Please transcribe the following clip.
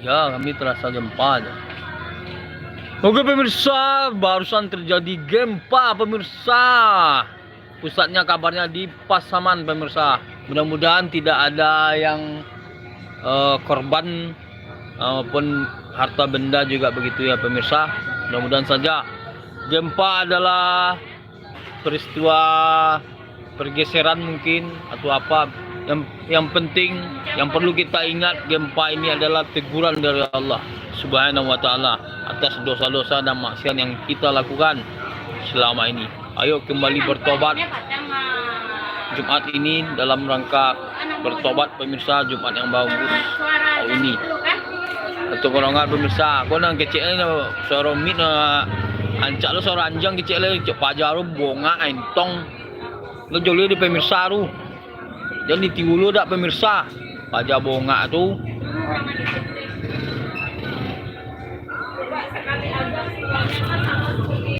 Ya, kami terasa gempa. Oke pemirsa, barusan terjadi gempa pemirsa. Pusatnya kabarnya di Pasaman pemirsa. Mudah-mudahan tidak ada yang korban maupun harta benda juga begitu ya pemirsa. Mudah-mudahan saja. Gempa adalah peristiwa pergeseran mungkin atau apa. Yang penting, yang perlu kita ingat, gempa ini adalah teguran dari Allah Subhanahu wa Ta'ala atas dosa-dosa dan maksiat yang kita lakukan selama ini. Ayo kembali bertobat. Jumat ini dalam rangka bertobat pemirsa, Jumat yang bagus hari ini. Atau golongan pemirsa, kau nang kecil ni suara mit ancak lo suara anjang kecil le cek pajaru bonga entong. Lo joli di pemirsa tu. Jadi tiulu dak pemirsa. Pajak bonga tu